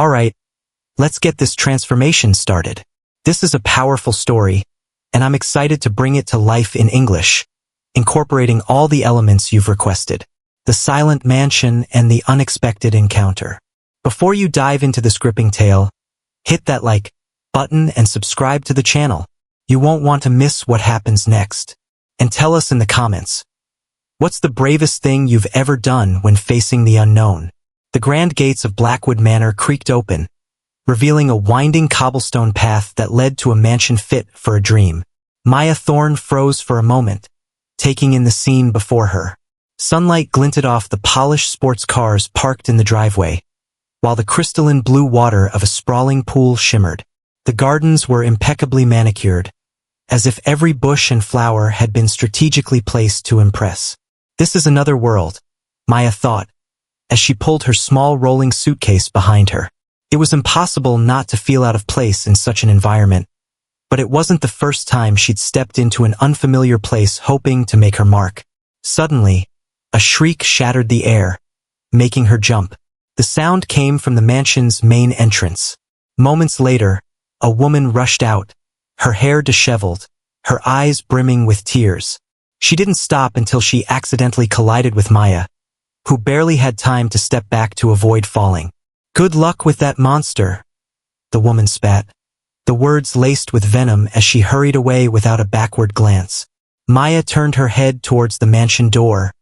Alright, let's get this transformation started. This is a powerful story, and I'm excited to bring it to life in English, incorporating all the elements you've requested. The silent mansion and the unexpected encounter. Before you dive into this gripping tale, hit that like button and subscribe to the channel. You won't want to miss what happens next. And tell us in the comments, what's the bravest thing you've ever done when facing the unknown? The grand gates of Blackwood Manor creaked open, revealing a winding cobblestone path that led to a mansion fit for a dream. Maya Thorne froze for a moment, taking in the scene before her. Sunlight glinted off the polished sports cars parked in the driveway, while the crystalline blue water of a sprawling pool shimmered. The gardens were impeccably manicured, as if every bush and flower had been strategically placed to impress. This is another world, Maya thought, as she pulled her small rolling suitcase behind her. It was impossible not to feel out of place in such an environment, but it wasn't the first time she'd stepped into an unfamiliar place hoping to make her mark. Suddenly, a shriek shattered the air, making her jump. The sound came from the mansion's main entrance. Moments later, a woman rushed out, her hair disheveled, her eyes brimming with tears. She didn't stop until she accidentally collided with Maya, who barely had time to step back to avoid falling. "Good luck with that monster," the woman spat, the words laced with venom as she hurried away without a backward glance. Maya turned her head towards the mansion door,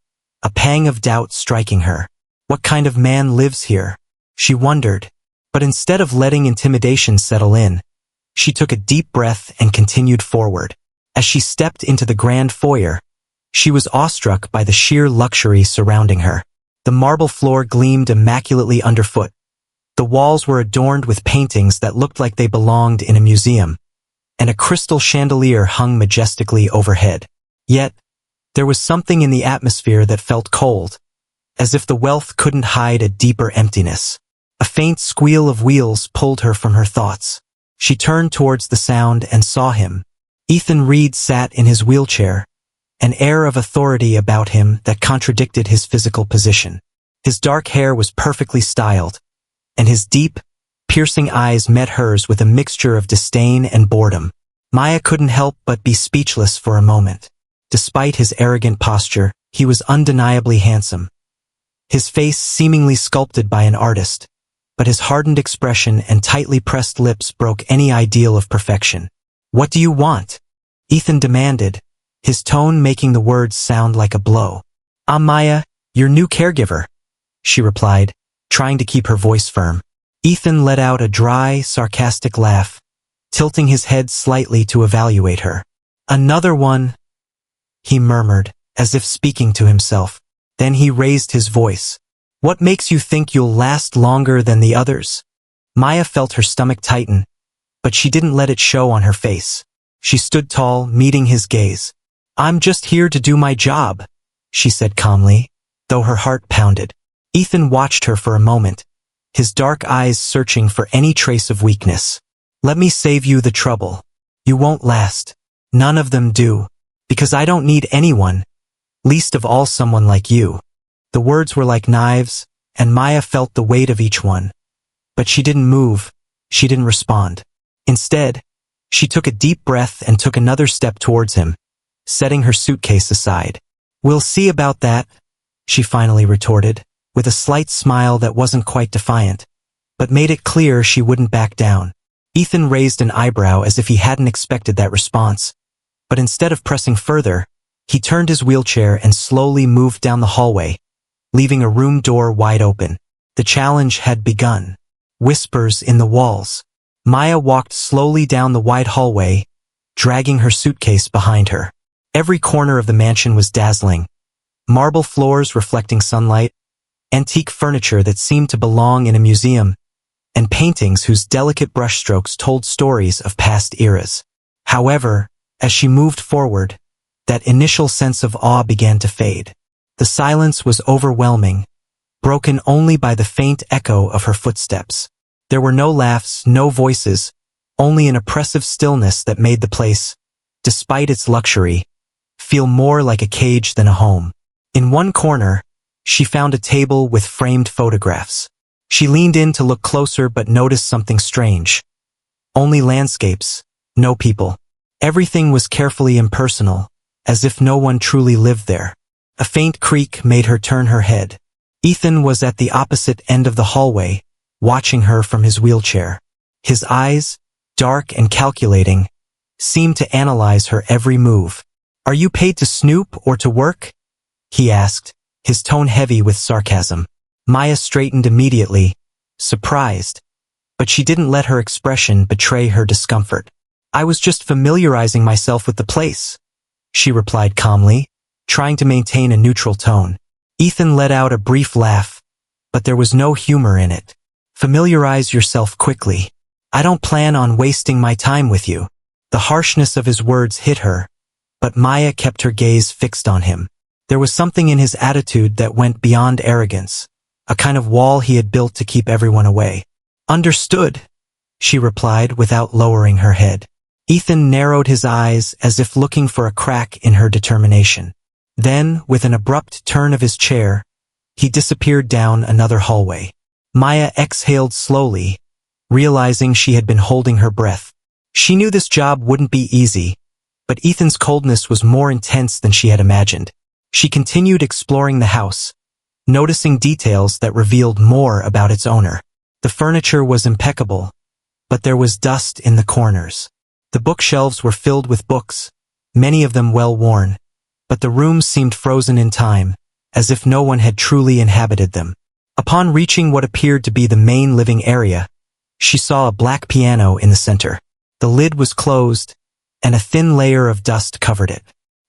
a pang of doubt striking her. What kind of man lives here? She wondered, but instead of letting intimidation settle in, she took a deep breath and continued forward. As she stepped into the grand foyer, she was awestruck by the sheer luxury surrounding her. The marble floor gleamed immaculately underfoot. The walls were adorned with paintings that looked like they belonged in a museum, and a crystal chandelier hung majestically overhead. Yet, there was something in the atmosphere that felt cold, as if the wealth couldn't hide a deeper emptiness. A faint squeal of wheels pulled her from her thoughts. She turned towards the sound and saw him. Ethan Reed sat in his wheelchair, an air of authority about him that contradicted his physical position. His dark hair was perfectly styled, and his deep, piercing eyes met hers with a mixture of disdain and boredom. Maya couldn't help but be speechless for a moment. Despite his arrogant posture, he was undeniably handsome. His face seemingly sculpted by an artist, but his hardened expression and tightly pressed lips broke any ideal of perfection. "What do you want?" Ethan demanded, his tone making the words sound like a blow. "I'm Maya, your new caregiver," she replied, trying to keep her voice firm. Ethan let out a dry, sarcastic laugh, tilting his head slightly to evaluate her. "Another one," he murmured, as if speaking to himself. Then he raised his voice. "What makes you think you'll last longer than the others?" Maya felt her stomach tighten, but she didn't let it show on her face. She stood tall, meeting his gaze. "I'm just here to do my job," she said calmly, though her heart pounded. Ethan watched her for a moment, his dark eyes searching for any trace of weakness. "Let me save you the trouble. You won't last. None of them do. Because I don't need anyone, least of all someone like you." The words were like knives, and Maya felt the weight of each one. But she didn't move, she didn't respond. Instead, she took a deep breath and took another step towards him, setting her suitcase aside. "We'll see about that," she finally retorted, with a slight smile that wasn't quite defiant, but made it clear she wouldn't back down. Ethan raised an eyebrow as if he hadn't expected that response, but instead of pressing further, he turned his wheelchair and slowly moved down the hallway, leaving a room door wide open. The challenge had begun. Whispers in the walls. Maya walked slowly down the wide hallway, dragging her suitcase behind her. Every corner of the mansion was dazzling. Marble floors reflecting sunlight, antique furniture that seemed to belong in a museum, and paintings whose delicate brushstrokes told stories of past eras. However, as she moved forward, that initial sense of awe began to fade. The silence was overwhelming, broken only by the faint echo of her footsteps. There were no laughs, no voices, only an oppressive stillness that made the place, despite its luxury, feel more like a cage than a home. In one corner, she found a table with framed photographs. She leaned in to look closer but noticed something strange. Only landscapes, no people. Everything was carefully impersonal, as if no one truly lived there. A faint creak made her turn her head. Ethan was at the opposite end of the hallway, watching her from his wheelchair. His eyes, dark and calculating, seemed to analyze her every move. "Are you paid to snoop or to work?" he asked, his tone heavy with sarcasm. Maya straightened immediately, surprised, but she didn't let her expression betray her discomfort. "I was just familiarizing myself with the place," she replied calmly, trying to maintain a neutral tone. Ethan let out a brief laugh, but there was no humor in it. "Familiarize yourself quickly. I don't plan on wasting my time with you." The harshness of his words hit her, but Maya kept her gaze fixed on him. There was something in his attitude that went beyond arrogance, a kind of wall he had built to keep everyone away. "Understood," she replied without lowering her head. Ethan narrowed his eyes as if looking for a crack in her determination. Then, with an abrupt turn of his chair, he disappeared down another hallway. Maya exhaled slowly, realizing she had been holding her breath. She knew this job wouldn't be easy, but Ethan's coldness was more intense than she had imagined. She continued exploring the house, noticing details that revealed more about its owner. The furniture was impeccable, but there was dust in the corners. The bookshelves were filled with books, many of them well worn, but the rooms seemed frozen in time, as if no one had truly inhabited them. Upon reaching what appeared to be the main living area, she saw a black piano in the center. The lid was closed, and a thin layer of dust covered it.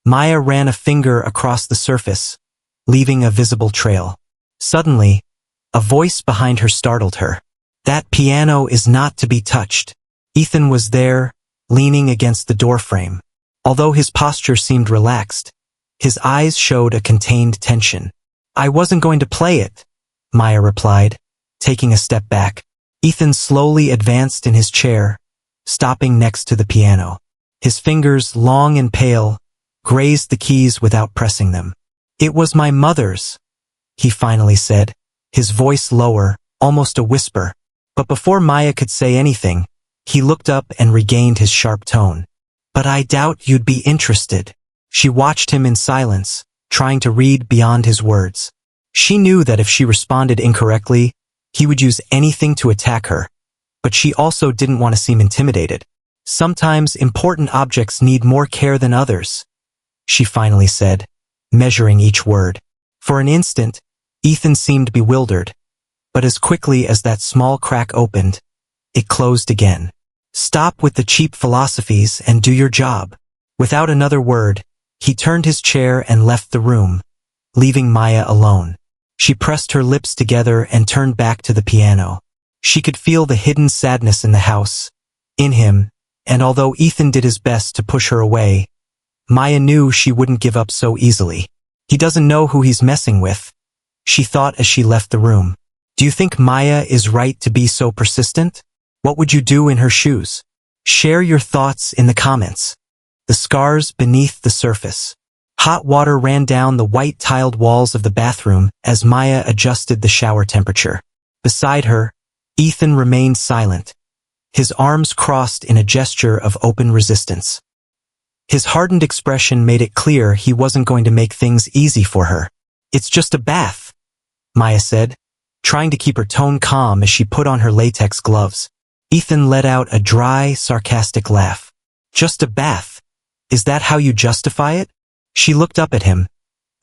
Maya ran a finger across the surface, leaving a visible trail. Suddenly, a voice behind her startled her. "That piano is not to be touched." Ethan was there, leaning against the doorframe. Although his posture seemed relaxed, his eyes showed a contained tension. "I wasn't going to play it," Maya replied, taking a step back. Ethan slowly advanced in his chair, stopping next to the piano. His fingers, long and pale, grazed the keys without pressing them. "It was my mother's," he finally said, his voice lower, almost a whisper. But before Maya could say anything, he looked up and regained his sharp tone. "But I doubt you'd be interested." She watched him in silence, trying to read beyond his words. She knew that if she responded incorrectly, he would use anything to attack her, but she also didn't want to seem intimidated. "Sometimes important objects need more care than others," she finally said, measuring each word. For an instant, Ethan seemed bewildered, but as quickly as that small crack opened, it closed again. "Stop with the cheap philosophies and do your job." Without another word, he turned his chair and left the room, leaving Maya alone. She pressed her lips together and turned back to the piano. She could feel the hidden sadness in the house, in him, and although Ethan did his best to push her away, Maya knew she wouldn't give up so easily. "He doesn't know who he's messing with," she thought as she left the room. "Do you think Maya is right to be so persistent? What would you do in her shoes?" Share your thoughts in the comments. The scars beneath the surface. Hot water ran down the white tiled walls of the bathroom as Maya adjusted the shower temperature. Beside her, Ethan remained silent, his arms crossed in a gesture of open resistance. His hardened expression made it clear he wasn't going to make things easy for her. "It's just a bath," Maya said, trying to keep her tone calm as she put on her latex gloves. Ethan let out a dry, sarcastic laugh. "Just a bath? Is that how you justify it?" She looked up at him,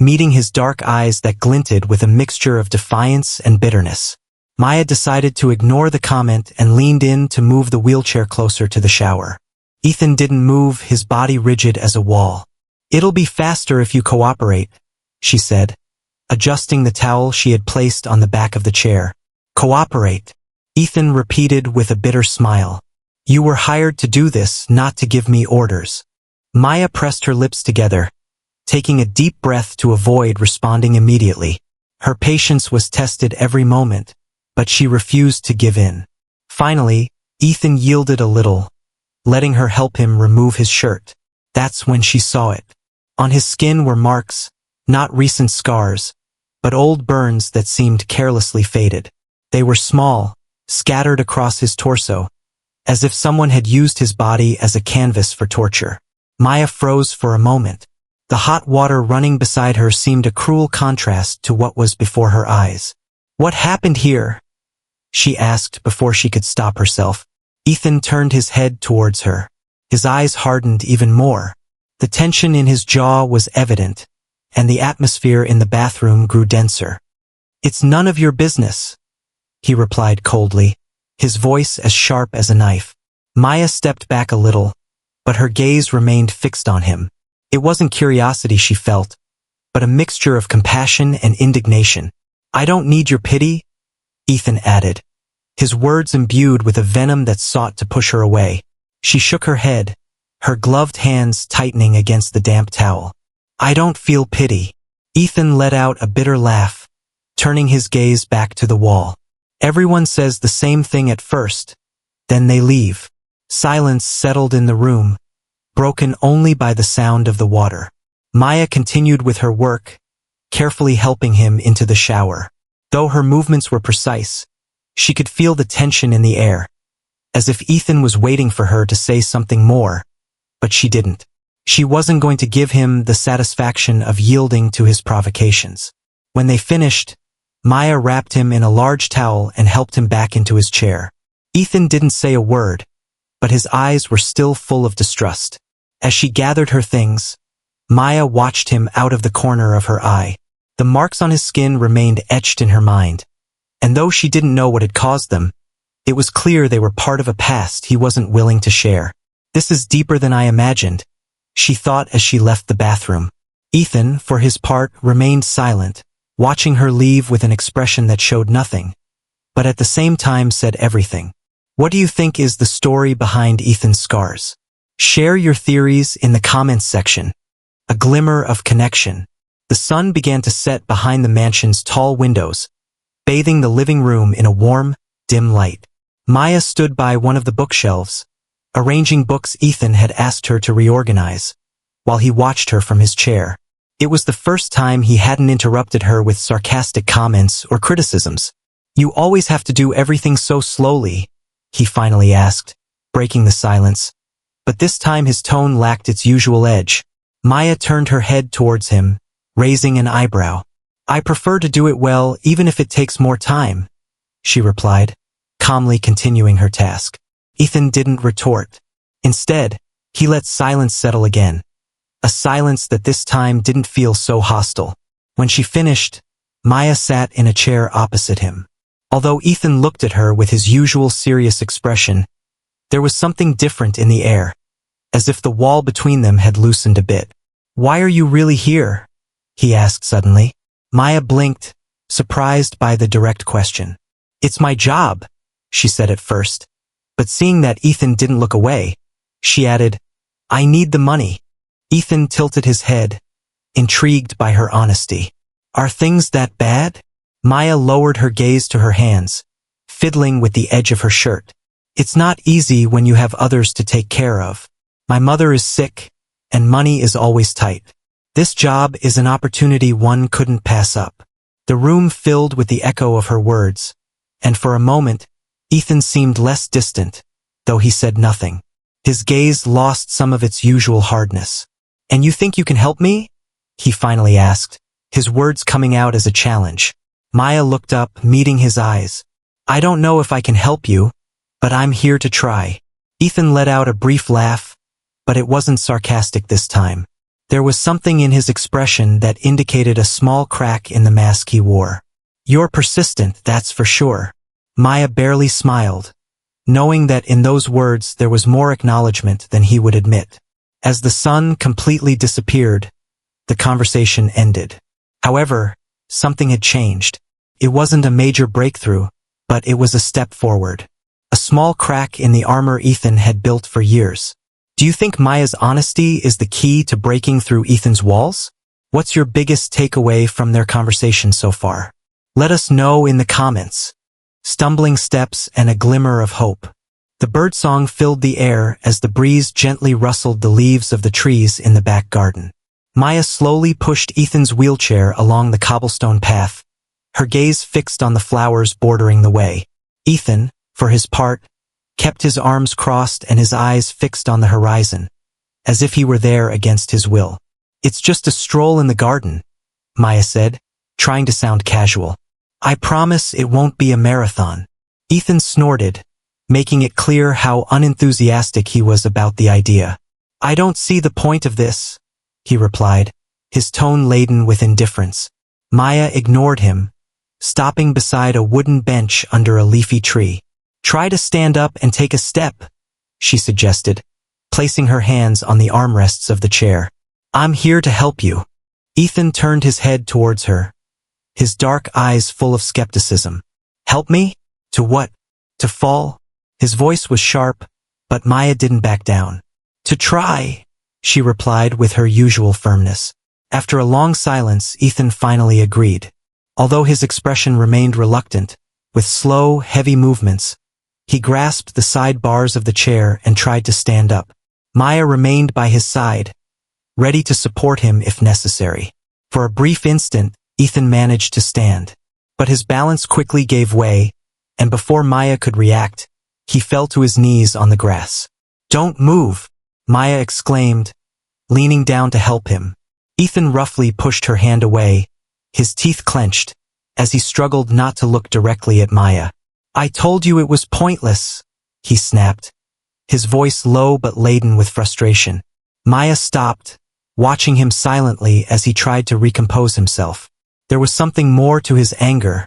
meeting his dark eyes that glinted with a mixture of defiance and bitterness. Maya decided to ignore the comment and leaned in to move the wheelchair closer to the shower. Ethan didn't move, his body rigid as a wall. "It'll be faster if you cooperate," she said, adjusting the towel she had placed on the back of the chair. "Cooperate," Ethan repeated with a bitter smile. "You were hired to do this, not to give me orders." Maya pressed her lips together, taking a deep breath to avoid responding immediately. Her patience was tested every moment, but she refused to give in. Finally, Ethan yielded a little, letting her help him remove his shirt. That's when she saw it. On his skin were marks, not recent scars, but old burns that seemed carelessly faded. They were small, scattered across his torso, as if someone had used his body as a canvas for torture. Maya froze for a moment. The hot water running beside her seemed a cruel contrast to what was before her eyes. "What happened here?" she asked before she could stop herself. Ethan turned his head towards her. His eyes hardened even more. The tension in his jaw was evident, and the atmosphere in the bathroom grew denser. "It's none of your business," he replied coldly, his voice as sharp as a knife. Maya stepped back a little, but her gaze remained fixed on him. It wasn't curiosity she felt, but a mixture of compassion and indignation. "I don't need your pity," Ethan added, his words imbued with a venom that sought to push her away. She shook her head, her gloved hands tightening against the damp towel. "I don't feel pity." Ethan let out a bitter laugh, turning his gaze back to the wall. "Everyone says the same thing at first, then they leave." Silence settled in the room, broken only by the sound of the water. Maya continued with her work, carefully helping him into the shower. Though her movements were precise, she could feel the tension in the air, as if Ethan was waiting for her to say something more, but she didn't. She wasn't going to give him the satisfaction of yielding to his provocations. When they finished, Maya wrapped him in a large towel and helped him back into his chair. Ethan didn't say a word, but his eyes were still full of distrust. As she gathered her things, Maya watched him out of the corner of her eye. The marks on his skin remained etched in her mind, and though she didn't know what had caused them, it was clear they were part of a past he wasn't willing to share. "This is deeper than I imagined," she thought as she left the bathroom. Ethan, for his part, remained silent, watching her leave with an expression that showed nothing, but at the same time said everything. What do you think is the story behind Ethan's scars? Share your theories in the comments section. A glimmer of connection. The sun began to set behind the mansion's tall windows, bathing the living room in a warm, dim light. Maya stood by one of the bookshelves, arranging books Ethan had asked her to reorganize, while he watched her from his chair. It was the first time he hadn't interrupted her with sarcastic comments or criticisms. "You always have to do everything so slowly," he finally asked, breaking the silence. But this time his tone lacked its usual edge. Maya turned her head towards him, raising an eyebrow. "I prefer to do it well even if it takes more time," she replied, calmly continuing her task. Ethan didn't retort. Instead, he let silence settle again. A silence that this time didn't feel so hostile. When she finished, Maya sat in a chair opposite him. Although Ethan looked at her with his usual serious expression, there was something different in the air, as if the wall between them had loosened a bit. "Why are you really here?" he asked suddenly. Maya blinked, surprised by the direct question. "It's my job," she said at first, but seeing that Ethan didn't look away, she added, "I need the money." Ethan tilted his head, intrigued by her honesty. "Are things that bad?" Maya lowered her gaze to her hands, fiddling with the edge of her shirt. "It's not easy when you have others to take care of. My mother is sick, and money is always tight. This job is an opportunity one couldn't pass up." The room filled with the echo of her words, and for a moment, Ethan seemed less distant, though he said nothing. His gaze lost some of its usual hardness. "And you think you can help me?" he finally asked, his words coming out as a challenge. Maya looked up, meeting his eyes. "I don't know if I can help you, but I'm here to try." Ethan let out a brief laugh, but it wasn't sarcastic this time. There was something in his expression that indicated a small crack in the mask he wore. "You're persistent, that's for sure." Maya barely smiled, knowing that in those words there was more acknowledgement than he would admit. As the sun completely disappeared, the conversation ended. However, something had changed. It wasn't a major breakthrough, but it was a step forward. A small crack in the armor Ethan had built for years. Do you think Maya's honesty is the key to breaking through Ethan's walls? What's your biggest takeaway from their conversation so far? Let us know in the comments. Stumbling steps and a glimmer of hope. The birdsong filled the air as the breeze gently rustled the leaves of the trees in the back garden. Maya slowly pushed Ethan's wheelchair along the cobblestone path, her gaze fixed on the flowers bordering the way. Ethan, for his part, kept his arms crossed and his eyes fixed on the horizon, as if he were there against his will. "It's just a stroll in the garden," Maya said, trying to sound casual. "I promise it won't be a marathon." Ethan snorted, making it clear how unenthusiastic he was about the idea. "I don't see the point of this," he replied, his tone laden with indifference. Maya ignored him, stopping beside a wooden bench under a leafy tree. "Try to stand up and take a step," she suggested, placing her hands on the armrests of the chair. "I'm here to help you." Ethan turned his head towards her, his dark eyes full of skepticism. "Help me? To what? To fall?" His voice was sharp, but Maya didn't back down. "To try," she replied with her usual firmness. After a long silence, Ethan finally agreed. Although his expression remained reluctant, with slow, heavy movements, he grasped the side bars of the chair and tried to stand up. Maya remained by his side, ready to support him if necessary. For a brief instant, Ethan managed to stand. But his balance quickly gave way, and before Maya could react, he fell to his knees on the grass. "Don't move," Maya exclaimed, leaning down to help him. Ethan roughly pushed her hand away, his teeth clenched, as he struggled not to look directly at Maya. "I told you it was pointless," he snapped, his voice low but laden with frustration. Maya stopped, watching him silently as he tried to recompose himself. There was something more to his anger,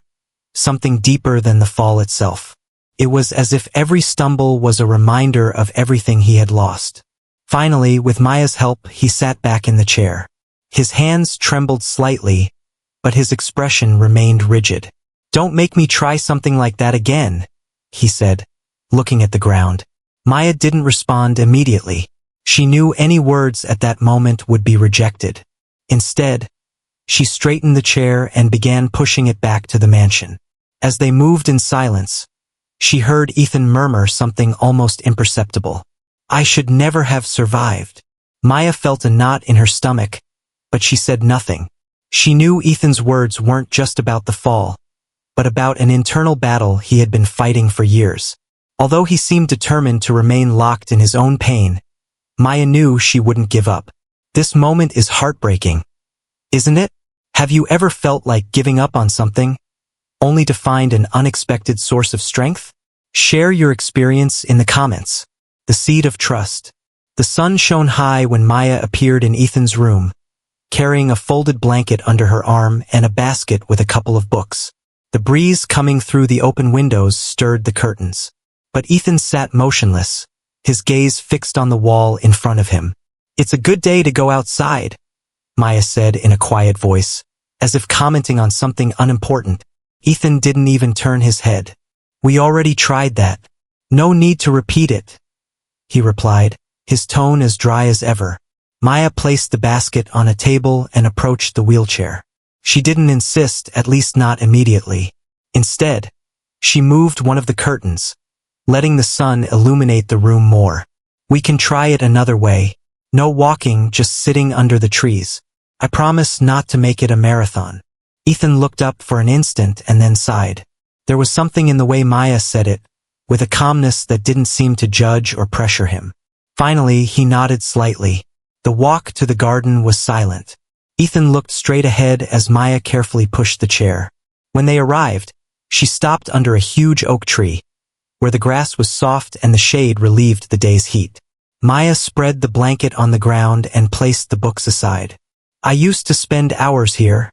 something deeper than the fall itself. It was as if every stumble was a reminder of everything he had lost. Finally, with Maya's help, he sat back in the chair. His hands trembled slightly, but his expression remained rigid. "Don't make me try something like that again," he said, looking at the ground. Maya didn't respond immediately. She knew any words at that moment would be rejected. Instead, she straightened the chair and began pushing it back to the mansion. As they moved in silence, she heard Ethan murmur something almost imperceptible. "I should never have survived." Maya felt a knot in her stomach, but she said nothing. She knew Ethan's words weren't just about the fall, but about an internal battle he had been fighting for years. Although he seemed determined to remain locked in his own pain, Maya knew she wouldn't give up. "This moment is heartbreaking, isn't it? Have you ever felt like giving up on something, only to find an unexpected source of strength? Share your experience in the comments." The seed of trust. The sun shone high when Maya appeared in Ethan's room, carrying a folded blanket under her arm and a basket with a couple of books. The breeze coming through the open windows stirred the curtains. But Ethan sat motionless, his gaze fixed on the wall in front of him. "It's a good day to go outside," Maya said in a quiet voice, as if commenting on something unimportant. Ethan didn't even turn his head. "We already tried that. No need to repeat it," he replied, his tone as dry as ever. Maya placed the basket on a table and approached the wheelchair. She didn't insist, at least not immediately. Instead, she moved one of the curtains, letting the sun illuminate the room more. "We can try it another way. No walking, just sitting under the trees. I promise not to make it a marathon." Ethan looked up for an instant and then sighed. There was something in the way Maya said it, with a calmness that didn't seem to judge or pressure him. Finally, he nodded slightly. The walk to the garden was silent. Ethan looked straight ahead as Maya carefully pushed the chair. When they arrived, she stopped under a huge oak tree, where the grass was soft and the shade relieved the day's heat. Maya spread the blanket on the ground and placed the books aside. "I used to spend hours here,"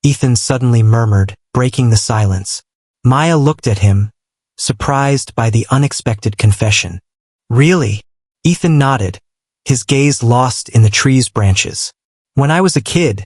Ethan suddenly murmured, breaking the silence. Maya looked at him, surprised by the unexpected confession. "Really?" Ethan nodded, his gaze lost in the tree's branches. "When I was a kid,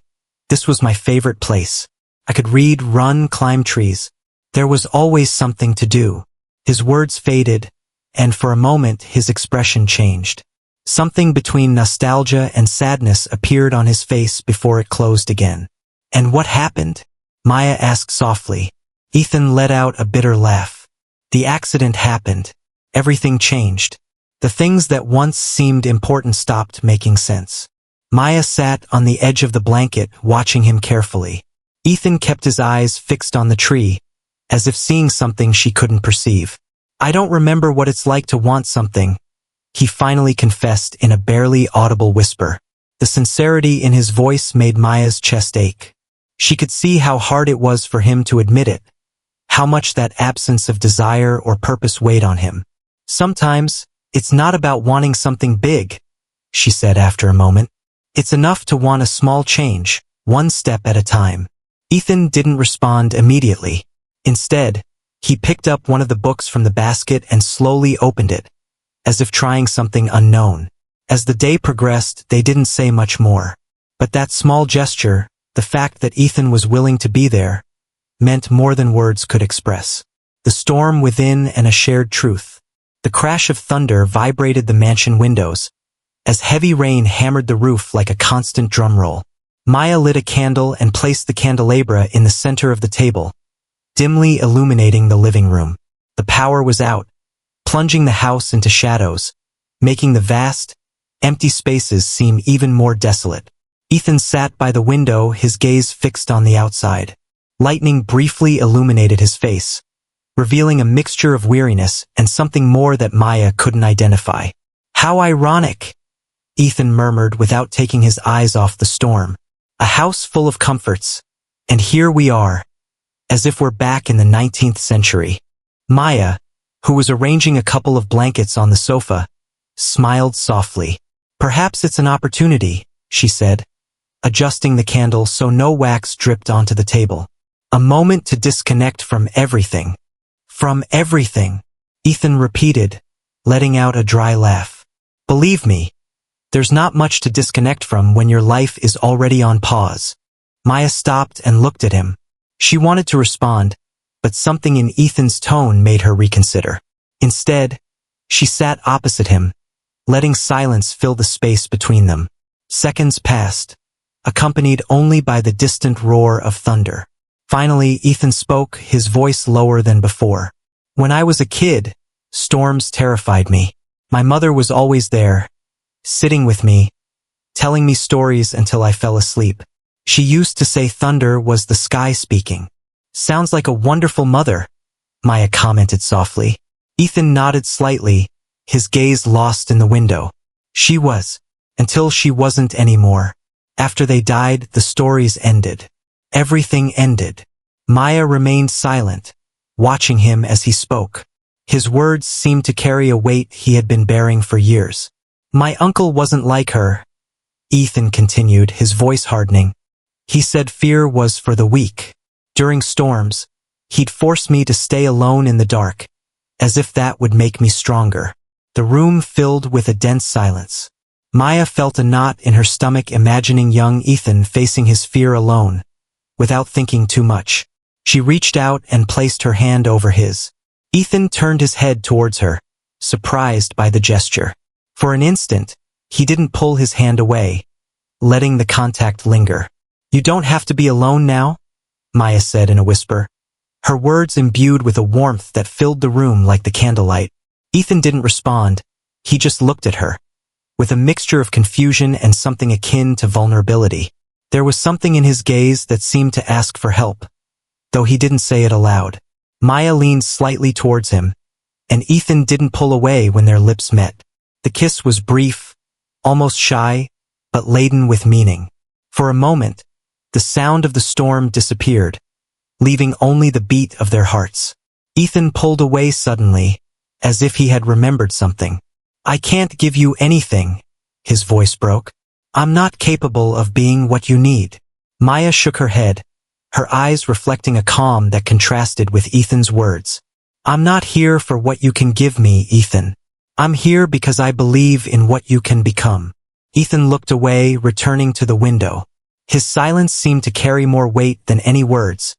this was my favorite place. I could read, run, climb trees. There was always something to do." His words faded, and for a moment his expression changed. Something between nostalgia and sadness appeared on his face before it closed again. "And what happened?" Maya asked softly. Ethan let out a bitter laugh. "The accident happened. Everything changed. The things that once seemed important stopped making sense." Maya sat on the edge of the blanket, watching him carefully. Ethan kept his eyes fixed on the tree, as if seeing something she couldn't perceive. I don't remember what it's like to want something, he finally confessed in a barely audible whisper. The sincerity in his voice made Maya's chest ache. She could see how hard it was for him to admit it, how much that absence of desire or purpose weighed on him. Sometimes, it's not about wanting something big, she said after a moment. It's enough to want a small change, one step at a time. Ethan didn't respond immediately. Instead, he picked up one of the books from the basket and slowly opened it, as if trying something unknown. As the day progressed, they didn't say much more. But that small gesture, the fact that Ethan was willing to be there, meant more than words could express. The storm within and a shared truth. The crash of thunder vibrated the mansion windows, as heavy rain hammered the roof like a constant drum roll. Maya lit a candle and placed the candelabra in the center of the table, dimly illuminating the living room. The power was out, plunging the house into shadows, making the vast, empty spaces seem even more desolate. Ethan sat by the window, his gaze fixed on the outside. Lightning briefly illuminated his face, revealing a mixture of weariness and something more that Maya couldn't identify. How ironic, Ethan murmured without taking his eyes off the storm. A house full of comforts, and here we are, as if we're back in the 19th century. Maya, who was arranging a couple of blankets on the sofa, smiled softly. Perhaps it's an opportunity, she said, adjusting the candle so no wax dripped onto the table. A moment to disconnect from everything. From everything, Ethan repeated, letting out a dry laugh. Believe me, there's not much to disconnect from when your life is already on pause. Maya stopped and looked at him. She wanted to respond, but something in Ethan's tone made her reconsider. Instead, she sat opposite him, letting silence fill the space between them. Seconds passed, accompanied only by the distant roar of thunder. Finally, Ethan spoke, his voice lower than before. When I was a kid, storms terrified me. My mother was always there, sitting with me, telling me stories until I fell asleep. She used to say thunder was the sky speaking. Sounds like a wonderful mother, Maya commented softly. Ethan nodded slightly, his gaze lost in the window. She was, until she wasn't anymore. After they died, the stories ended. Everything ended. Maya remained silent, watching him as he spoke. His words seemed to carry a weight he had been bearing for years. My uncle wasn't like her, Ethan continued, his voice hardening. He said fear was for the weak. During storms, he'd force me to stay alone in the dark, as if that would make me stronger. The room filled with a dense silence. Maya felt a knot in her stomach imagining young Ethan facing his fear alone. Without thinking too much, she reached out and placed her hand over his. Ethan turned his head towards her, surprised by the gesture. For an instant, he didn't pull his hand away, letting the contact linger. You don't have to be alone now, Maya said in a whisper, her words imbued with a warmth that filled the room like the candlelight. Ethan didn't respond, he just looked at her, with a mixture of confusion and something akin to vulnerability. There was something in his gaze that seemed to ask for help, though he didn't say it aloud. Maya leaned slightly towards him, and Ethan didn't pull away when their lips met. The kiss was brief, almost shy, but laden with meaning. For a moment, the sound of the storm disappeared, leaving only the beat of their hearts. Ethan pulled away suddenly, as if he had remembered something. I can't give you anything, his voice broke. I'm not capable of being what you need. Maya shook her head, her eyes reflecting a calm that contrasted with Ethan's words. I'm not here for what you can give me, Ethan. I'm here because I believe in what you can become. Ethan looked away, returning to the window. His silence seemed to carry more weight than any words,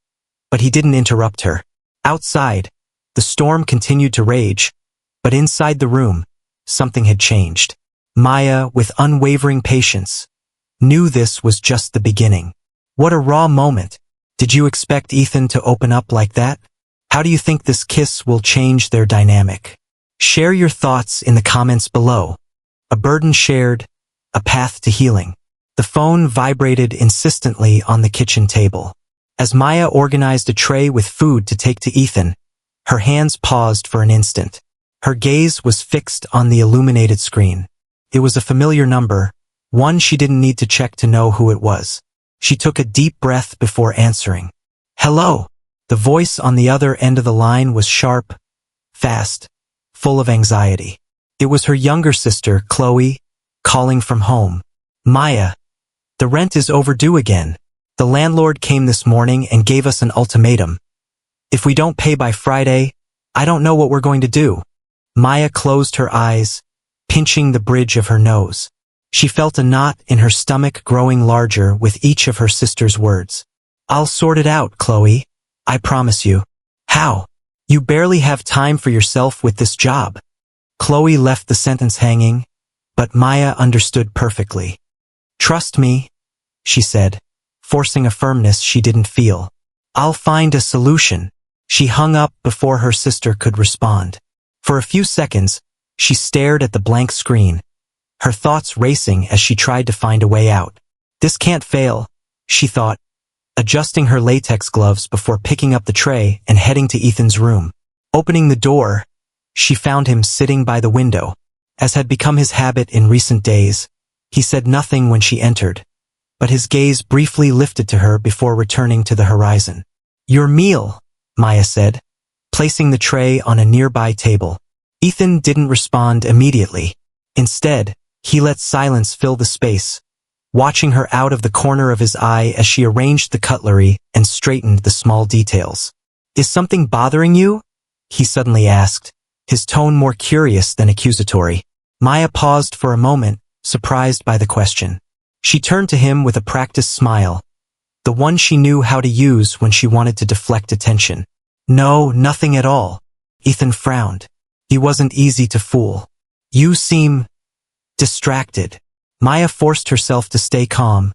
but he didn't interrupt her. Outside, the storm continued to rage, but inside the room, something had changed. Maya, with unwavering patience, knew this was just the beginning. What a raw moment. Did you expect Ethan to open up like that? How do you think this kiss will change their dynamic? Share your thoughts in the comments below. A burden shared, a path to healing. The phone vibrated insistently on the kitchen table. As Maya organized a tray with food to take to Ethan, her hands paused for an instant. Her gaze was fixed on the illuminated screen. It was a familiar number, one she didn't need to check to know who it was. She took a deep breath before answering. "Hello." The voice on the other end of the line was sharp, fast, full of anxiety. It was her younger sister, Chloe, calling from home. "Maya, the rent is overdue again. The landlord came this morning and gave us an ultimatum. If we don't pay by Friday, I don't know what we're going to do." Maya closed her eyes, pinching the bridge of her nose. She felt a knot in her stomach growing larger with each of her sister's words. "I'll sort it out, Chloe. I promise you." "How? You barely have time for yourself with this job." Chloe left the sentence hanging, but Maya understood perfectly. "Trust me," she said, forcing a firmness she didn't feel. "I'll find a solution." She hung up before her sister could respond. For a few seconds, she stared at the blank screen, her thoughts racing as she tried to find a way out. "This can't fail," she thought, adjusting her latex gloves before picking up the tray and heading to Ethan's room. Opening the door, she found him sitting by the window. As had become his habit in recent days, he said nothing when she entered, but his gaze briefly lifted to her before returning to the horizon. "Your meal," Maya said, placing the tray on a nearby table. Ethan didn't respond immediately. Instead, he let silence fill the space, watching her out of the corner of his eye as she arranged the cutlery and straightened the small details. "Is something bothering you?" he suddenly asked, his tone more curious than accusatory. Maya paused for a moment, surprised by the question. She turned to him with a practiced smile, the one she knew how to use when she wanted to deflect attention. "No, nothing at all." Ethan frowned. He wasn't easy to fool. "You seem distracted." Maya forced herself to stay calm,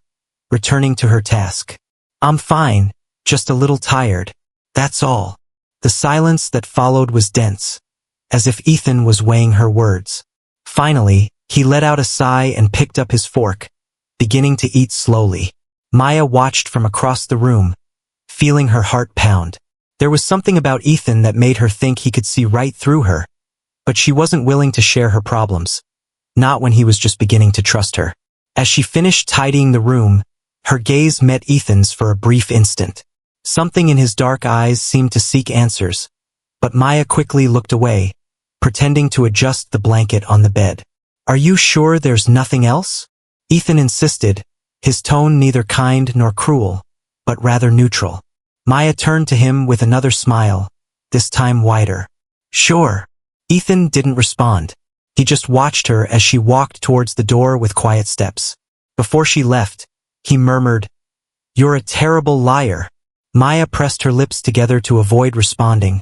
returning to her task. "I'm fine, just a little tired. That's all." The silence that followed was dense, as if Ethan was weighing her words. Finally, he let out a sigh and picked up his fork, beginning to eat slowly. Maya watched from across the room, feeling her heart pound. There was something about Ethan that made her think he could see right through her, but she wasn't willing to share her problems, not when he was just beginning to trust her. As she finished tidying the room, her gaze met Ethan's for a brief instant. Something in his dark eyes seemed to seek answers, but Maya quickly looked away, pretending to adjust the blanket on the bed. "Are you sure there's nothing else?" Ethan insisted, his tone neither kind nor cruel, but rather neutral. Maya turned to him with another smile, this time wider. "Sure." Ethan didn't respond. He just watched her as she walked towards the door with quiet steps. Before she left, he murmured, "You're a terrible liar." Maya pressed her lips together to avoid responding,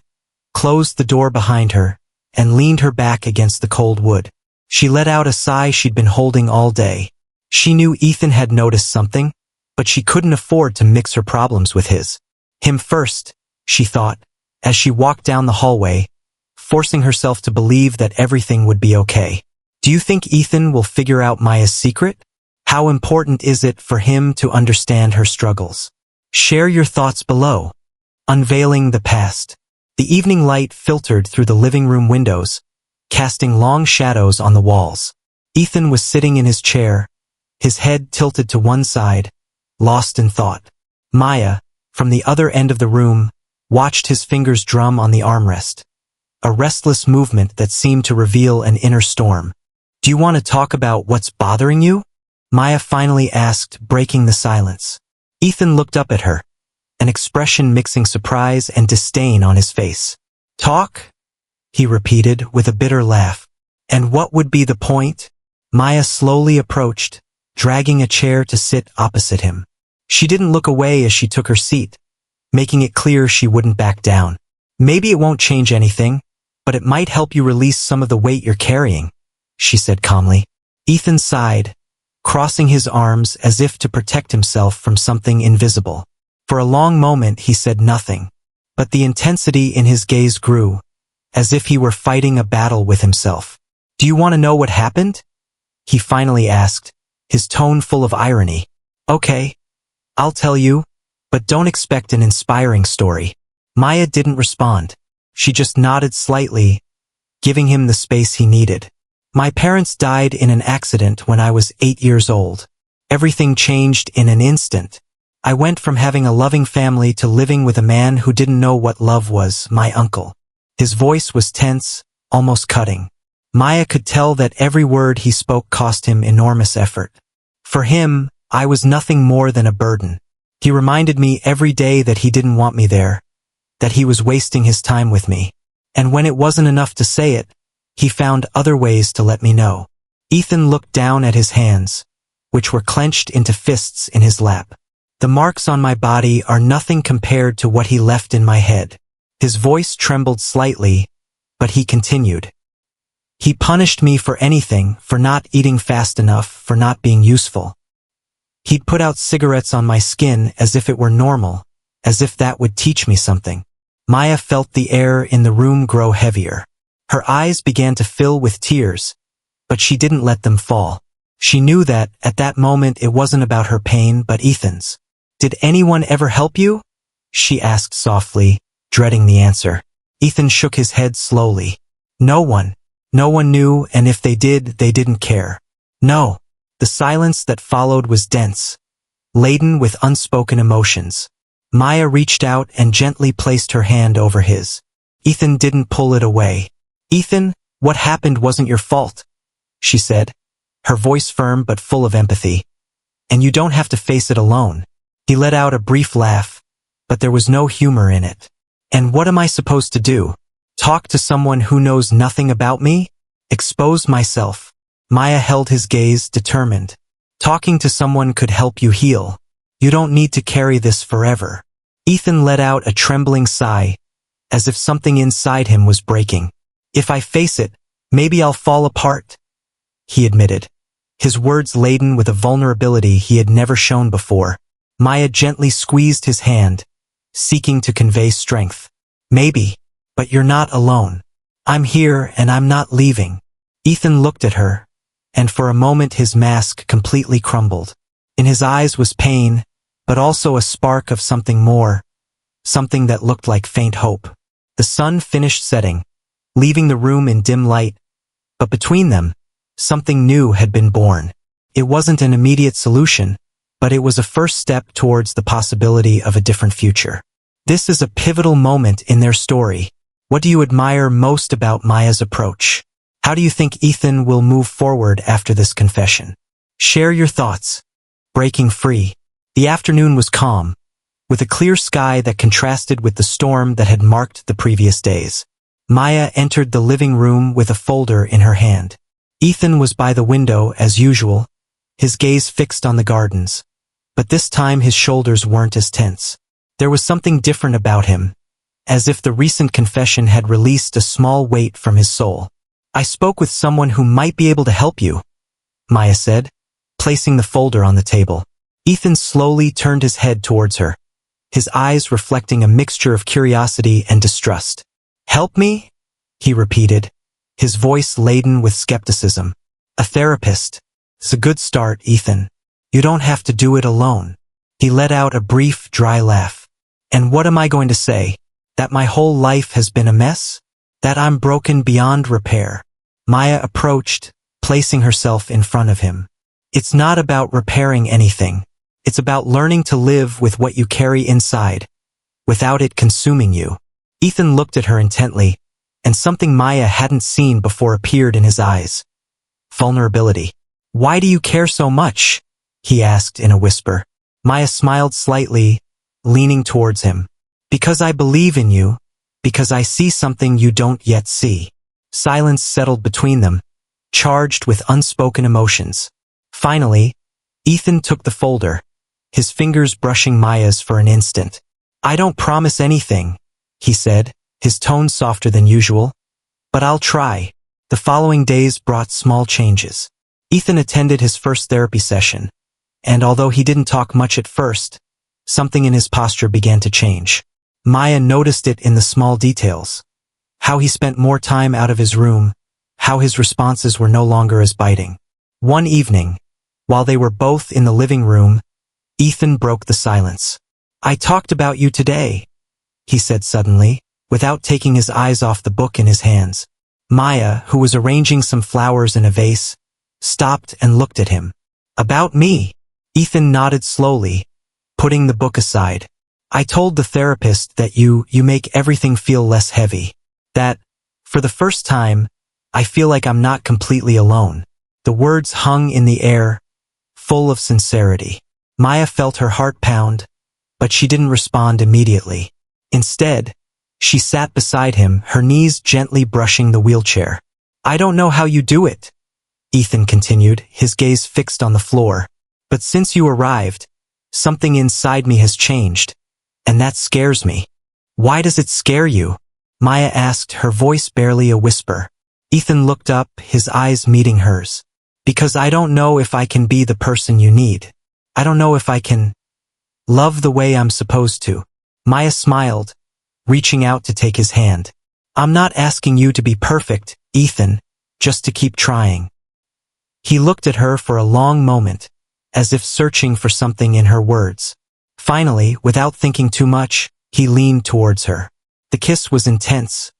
closed the door behind her, and leaned her back against the cold wood. She let out a sigh she'd been holding all day. She knew Ethan had noticed something, but she couldn't afford to mix her problems with his. Him first, she thought, as she walked down the hallway, forcing herself to believe that everything would be okay. Do you think Ethan will figure out Maya's secret? How important is it for him to understand her struggles? Share your thoughts below. Unveiling the past. The evening light filtered through the living room windows, casting long shadows on the walls. Ethan was sitting in his chair, his head tilted to one side, lost in thought. Maya, from the other end of the room, watched his fingers drum on the armrest, a restless movement that seemed to reveal an inner storm. "Do you want to talk about what's bothering you?" Maya finally asked, breaking the silence. Ethan looked up at her, an expression mixing surprise and disdain on his face. "Talk?" he repeated with a bitter laugh. "And what would be the point?" Maya slowly approached, dragging a chair to sit opposite him. She didn't look away as she took her seat, making it clear she wouldn't back down. "Maybe it won't change anything, but it might help you release some of the weight you're carrying," she said calmly. Ethan sighed, crossing his arms as if to protect himself from something invisible. For a long moment he said nothing, but the intensity in his gaze grew, as if he were fighting a battle with himself. "Do you want to know what happened?" he finally asked, his tone full of irony. "Okay, I'll tell you." but don't expect an inspiring story." Maya didn't respond. She just nodded slightly, giving him the space he needed. "My parents died in an accident when I was 8 years old. Everything changed in an instant. I went from having a loving family to living with a man who didn't know what love was, my uncle." His voice was tense, almost cutting. Maya could tell that every word he spoke cost him enormous effort. "For him, I was nothing more than a burden. He reminded me every day that he didn't want me there, that he was wasting his time with me. And when it wasn't enough to say it, he found other ways to let me know." Ethan looked down at his hands, which were clenched into fists in his lap. "The marks on my body are nothing compared to what he left in my head." His voice trembled slightly, but he continued. "He punished me for anything, for not eating fast enough, for not being useful. He'd put out cigarettes on my skin as if it were normal, as if that would teach me something." Maya felt the air in the room grow heavier. Her eyes began to fill with tears, but she didn't let them fall. She knew that, at that moment, it wasn't about her pain but Ethan's. "Did anyone ever help you?" she asked softly, dreading the answer. Ethan shook his head slowly. "No one. No one knew, and if they did, they didn't care. No." The silence that followed was dense, laden with unspoken emotions. Maya reached out and gently placed her hand over his. Ethan didn't pull it away. "Ethan, what happened wasn't your fault," she said, her voice firm but full of empathy. "And you don't have to face it alone." He let out a brief laugh, but there was no humor in it. "And what am I supposed to do? Talk to someone who knows nothing about me? Expose myself?" Maya held his gaze, determined. "Talking to someone could help you heal. You don't need to carry this forever." Ethan let out a trembling sigh, as if something inside him was breaking. "If I face it, maybe I'll fall apart," he admitted, his words laden with a vulnerability he had never shown before. Maya gently squeezed his hand, seeking to convey strength. "Maybe, but you're not alone. I'm here and I'm not leaving." Ethan looked at her, and for a moment his mask completely crumbled. In his eyes was pain, but also a spark of something more, something that looked like faint hope. The sun finished setting, leaving the room in dim light, but between them, something new had been born. It wasn't an immediate solution, but it was a first step towards the possibility of a different future. This is a pivotal moment in their story. What do you admire most about Maya's approach? How do you think Ethan will move forward after this confession? Share your thoughts. Breaking free. The afternoon was calm, with a clear sky that contrasted with the storm that had marked the previous days. Maya entered the living room with a folder in her hand. Ethan was by the window as usual, his gaze fixed on the gardens, but this time his shoulders weren't as tense. There was something different about him, as if the recent confession had released a small weight from his soul. "I spoke with someone who might be able to help you," Maya said, placing the folder on the table. Ethan slowly turned his head towards her, his eyes reflecting a mixture of curiosity and distrust. "Help me?" he repeated, his voice laden with skepticism. "A therapist. It's a good start, Ethan. You don't have to do it alone." He let out a brief, dry laugh. "And what am I going to say? That my whole life has been a mess? That I'm broken beyond repair?" Maya approached, placing herself in front of him. "It's not about repairing anything. It's about learning to live with what you carry inside, without it consuming you." Ethan looked at her intently, and something Maya hadn't seen before appeared in his eyes. Vulnerability. "Why do you care so much?" he asked in a whisper. Maya smiled slightly, leaning towards him. "Because I believe in you, because I see something you don't yet see." Silence settled between them, charged with unspoken emotions. Finally, Ethan took the folder, his fingers brushing Maya's for an instant. "I don't promise anything," he said, his tone softer than usual, "but I'll try." The following days brought small changes. Ethan attended his first therapy session, and although he didn't talk much at first, something in his posture began to change. Maya noticed it in the small details. How he spent more time out of his room, how his responses were no longer as biting. One evening, while they were both in the living room, Ethan broke the silence. I talked about you today, he said suddenly, without taking his eyes off the book in his hands. Maya, who was arranging some flowers in a vase, stopped and looked at him. About me? Ethan nodded slowly, putting the book aside. I told the therapist that you make everything feel less heavy. That, for the first time, I feel like I'm not completely alone. The words hung in the air, full of sincerity. Maya felt her heart pound, but she didn't respond immediately. Instead, she sat beside him, her knees gently brushing the wheelchair. I don't know how you do it, Ethan continued, his gaze fixed on the floor. But since you arrived, something inside me has changed, and that scares me. Why does it scare you? Maya asked, her voice barely a whisper. Ethan looked up, his eyes meeting hers. Because I don't know if I can be the person you need. I don't know if I can love the way I'm supposed to. Maya smiled, reaching out to take his hand. I'm not asking you to be perfect, Ethan, just to keep trying. He looked at her for a long moment, as if searching for something in her words. Finally, without thinking too much, he leaned towards her. The kiss was intense,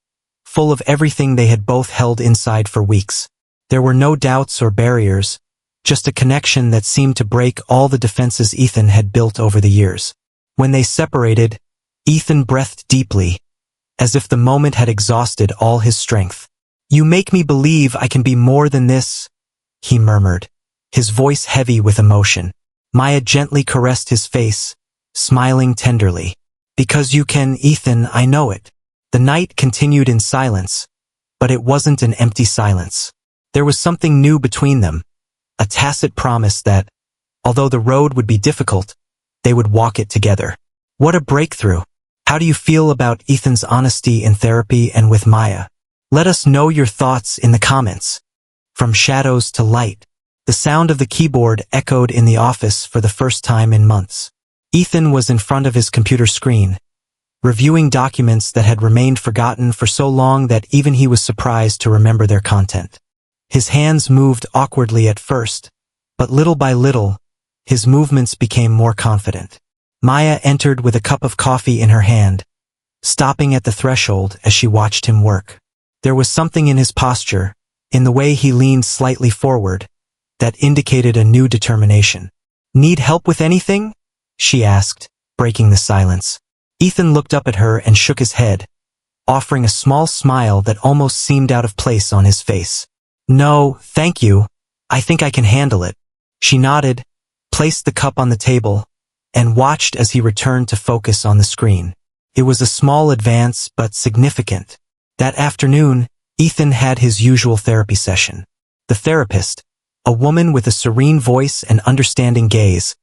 full of everything they had both held inside for weeks. There were no doubts or barriers, just a connection that seemed to break all the defenses Ethan had built over the years. When they separated, Ethan breathed deeply, as if the moment had exhausted all his strength. You make me believe I can be more than this, he murmured, his voice heavy with emotion. Maya gently caressed his face, smiling tenderly. Because you can, Ethan, I know it. The night continued in silence, but it wasn't an empty silence. There was something new between them, a tacit promise that, although the road would be difficult, they would walk it together. What a breakthrough! How do you feel about Ethan's honesty in therapy and with Maya? Let us know your thoughts in the comments. From shadows to light, the sound of the keyboard echoed in the office for the first time in months. Ethan was in front of his computer screen, reviewing documents that had remained forgotten for so long that even he was surprised to remember their content. His hands moved awkwardly at first, but little by little, his movements became more confident. Maya entered with a cup of coffee in her hand, stopping at the threshold as she watched him work. There was something in his posture, in the way he leaned slightly forward, that indicated a new determination. Need help with anything? She asked, breaking the silence. Ethan looked up at her and shook his head, offering a small smile that almost seemed out of place on his face. No, thank you. I think I can handle it. She nodded, placed the cup on the table, and watched as he returned to focus on the screen. It was a small advance, but significant. That afternoon, Ethan had his usual therapy session. The therapist, a woman with a serene voice and understanding gaze,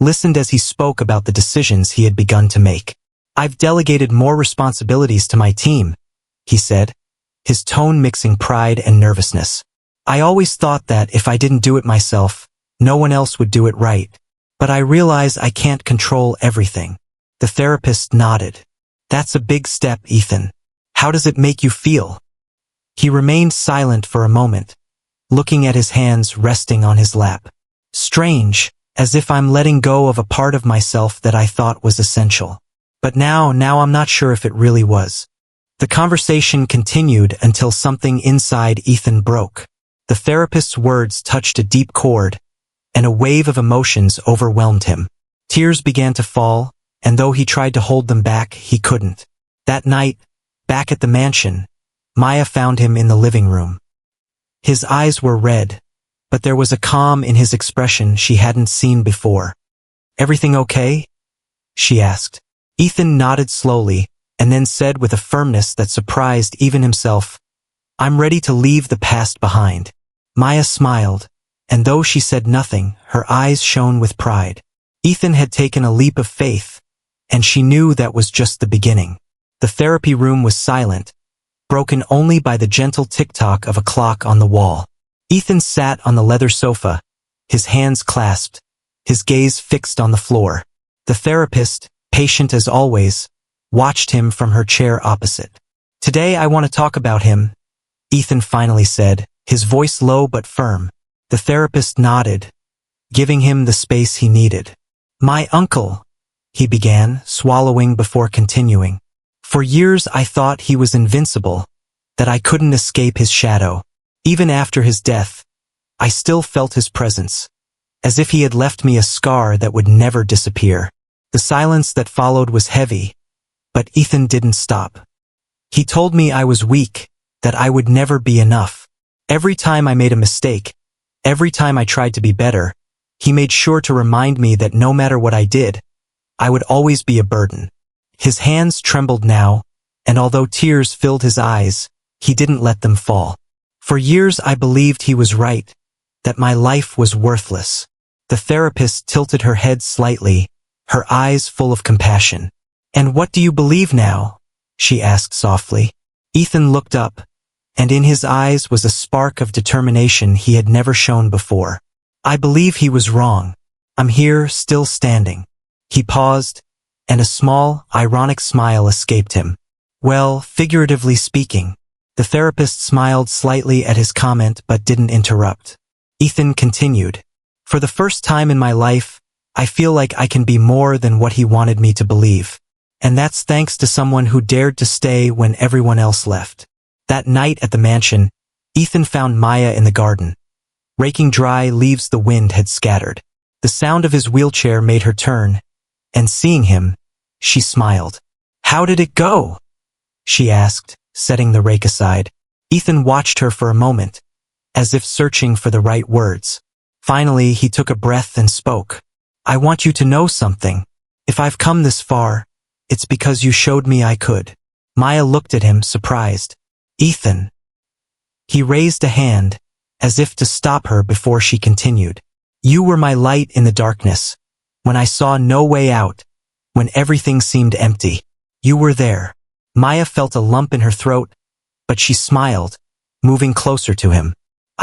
listened as he spoke about the decisions he had begun to make. I've delegated more responsibilities to my team, he said, his tone mixing pride and nervousness. I always thought that if I didn't do it myself, no one else would do it right. But I realize I can't control everything. The therapist nodded. That's a big step, Ethan. How does it make you feel? He remained silent for a moment, looking at his hands resting on his lap. Strange, as if I'm letting go of a part of myself that I thought was essential. But now I'm not sure if it really was. The conversation continued until something inside Ethan broke. The therapist's words touched a deep chord, and a wave of emotions overwhelmed him. Tears began to fall, and though he tried to hold them back, he couldn't. That night, back at the mansion, Maya found him in the living room. His eyes were red, but there was a calm in his expression she hadn't seen before. Everything okay? She asked. Ethan nodded slowly, and then said with a firmness that surprised even himself, I'm ready to leave the past behind. Maya smiled, and though she said nothing, her eyes shone with pride. Ethan had taken a leap of faith, and she knew that was just the beginning. The therapy room was silent, broken only by the gentle tick-tock of a clock on the wall. Ethan sat on the leather sofa, his hands clasped, his gaze fixed on the floor. The therapist, patient as always, watched him from her chair opposite. Today I want to talk about him, Ethan finally said, his voice low but firm. The therapist nodded, giving him the space he needed. My uncle, he began, swallowing before continuing. For years I thought he was invincible, that I couldn't escape his shadow. Even after his death, I still felt his presence, as if he had left me a scar that would never disappear. The silence that followed was heavy, but Ethan didn't stop. He told me I was weak, that I would never be enough. Every time I made a mistake, every time I tried to be better, he made sure to remind me that no matter what I did, I would always be a burden. His hands trembled now, and although tears filled his eyes, he didn't let them fall. For years I believed he was right, that my life was worthless. The therapist tilted her head slightly, her eyes full of compassion. "And what do you believe now?" she asked softly. Ethan looked up, and in his eyes was a spark of determination he had never shown before. "I believe he was wrong. I'm here, still standing." He paused, and a small, ironic smile escaped him. "Well, figuratively speaking." The therapist smiled slightly at his comment but didn't interrupt. Ethan continued, "For the first time in my life, I feel like I can be more than what he wanted me to believe. And that's thanks to someone who dared to stay when everyone else left." That night at the mansion, Ethan found Maya in the garden, raking dry leaves the wind had scattered. The sound of his wheelchair made her turn, and seeing him, she smiled. "How did it go?" she asked, setting the rake aside. Ethan watched her for a moment, as if searching for the right words. Finally, he took a breath and spoke. "I want you to know something. If I've come this far, it's because you showed me I could." Maya looked at him, surprised. "Ethan." He raised a hand, as if to stop her before she continued. "You were my light in the darkness, when I saw no way out, when everything seemed empty. You were there." Maya felt a lump in her throat, but she smiled, moving closer to him.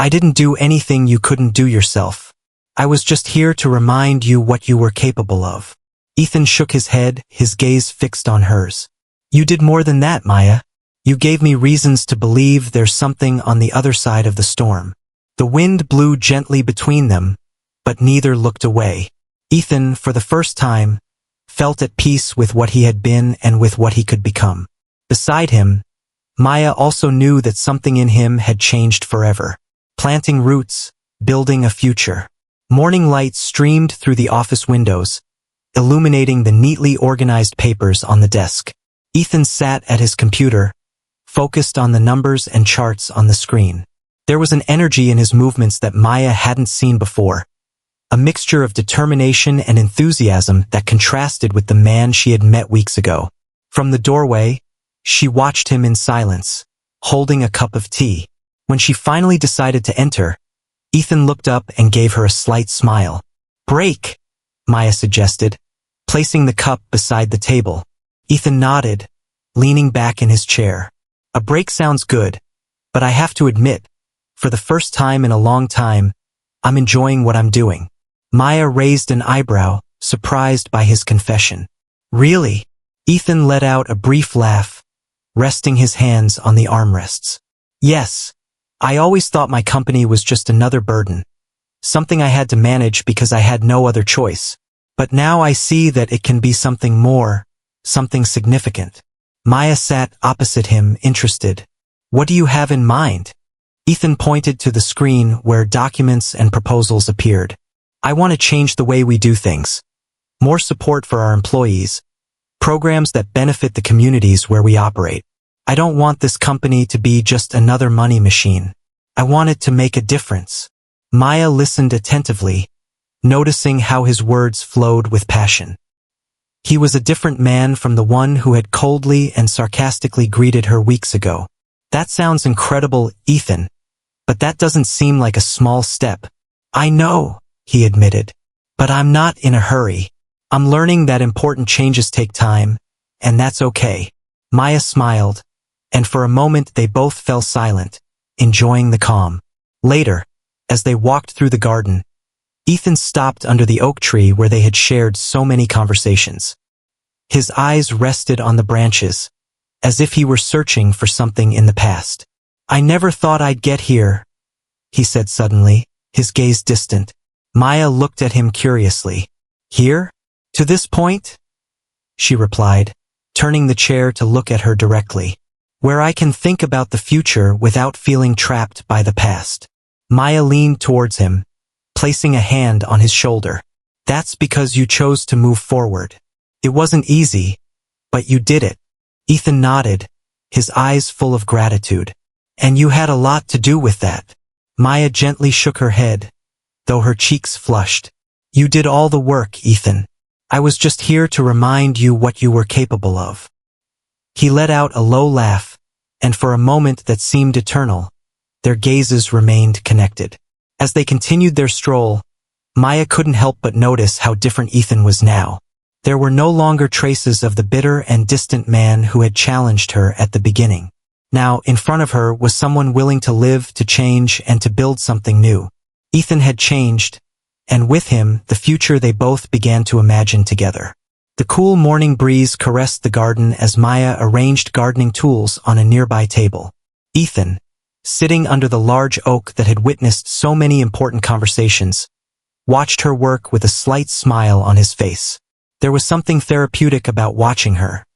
"I didn't do anything you couldn't do yourself. I was just here to remind you what you were capable of." Ethan shook his head, his gaze fixed on hers. "You did more than that, Maya. You gave me reasons to believe there's something on the other side of the storm." The wind blew gently between them, but neither looked away. Ethan, for the first time, felt at peace with what he had been and with what he could become. Beside him, Maya also knew that something in him had changed forever. Planting roots, building a future. Morning light streamed through the office windows, illuminating the neatly organized papers on the desk. Ethan sat at his computer, focused on the numbers and charts on the screen. There was an energy in his movements that Maya hadn't seen before, a mixture of determination and enthusiasm that contrasted with the man she had met weeks ago. From the doorway, she watched him in silence, holding a cup of tea. When she finally decided to enter, Ethan looked up and gave her a slight smile. "Break," Maya suggested, placing the cup beside the table. Ethan nodded, leaning back in his chair. "A break sounds good, but I have to admit, for the first time in a long time, I'm enjoying what I'm doing." Maya raised an eyebrow, surprised by his confession. "Really?" Ethan let out a brief laugh, resting his hands on the armrests. "Yes, I always thought my company was just another burden, something I had to manage because I had no other choice. But now I see that it can be something more, something significant." Maya sat opposite him, interested. "What do you have in mind?" Ethan pointed to the screen where documents and proposals appeared. "I want to change the way we do things. More support for our employees. Programs that benefit the communities where we operate. I don't want this company to be just another money machine. I want it to make a difference." Maya listened attentively, noticing how his words flowed with passion. He was a different man from the one who had coldly and sarcastically greeted her weeks ago. "That sounds incredible, Ethan, but that doesn't seem like a small step." "I know," he admitted, "but I'm not in a hurry. I'm learning that important changes take time, and that's okay." Maya smiled, and for a moment they both fell silent, enjoying the calm. Later, as they walked through the garden, Ethan stopped under the oak tree where they had shared so many conversations. His eyes rested on the branches, as if he were searching for something in the past. "I never thought I'd get here," he said suddenly, his gaze distant. Maya looked at him curiously. "Here? To this point?" she replied, turning the chair to look at her directly. Where I can think about the future without feeling trapped by the past. Maya leaned towards him, placing a hand on his shoulder. That's because you chose to move forward. It wasn't easy, but you did it. Ethan nodded, his eyes full of gratitude. And you had a lot to do with that. Maya gently shook her head, though her cheeks flushed. You did all the work, Ethan. I was just here to remind you what you were capable of. He let out a low laugh, and for a moment that seemed eternal, their gazes remained connected. As they continued their stroll, Maya couldn't help but notice how different Ethan was now. There were no longer traces of the bitter and distant man who had challenged her at the beginning. Now, in front of her was someone willing to live, to change, and to build something new. Ethan had changed, and with him, the future they both began to imagine together. The cool morning breeze caressed the garden as Maya arranged gardening tools on a nearby table. Ethan, sitting under the large oak that had witnessed so many important conversations, watched her work with a slight smile on his face. There was something therapeutic about watching her,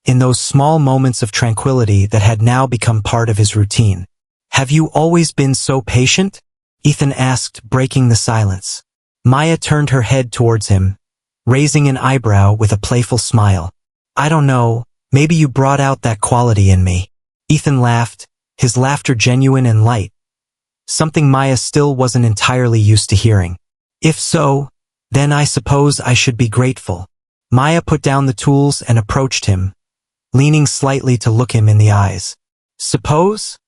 in those small moments of tranquility that had now become part of his routine. Have you always been so patient? Ethan asked, breaking the silence. Maya turned her head towards him, raising an eyebrow with a playful smile. I don't know, maybe you brought out that quality in me. Ethan laughed, his laughter genuine and light, something Maya still wasn't entirely used to hearing. If so, then I suppose I should be grateful. Maya put down the tools and approached him, leaning slightly to look him in the eyes. Suppose?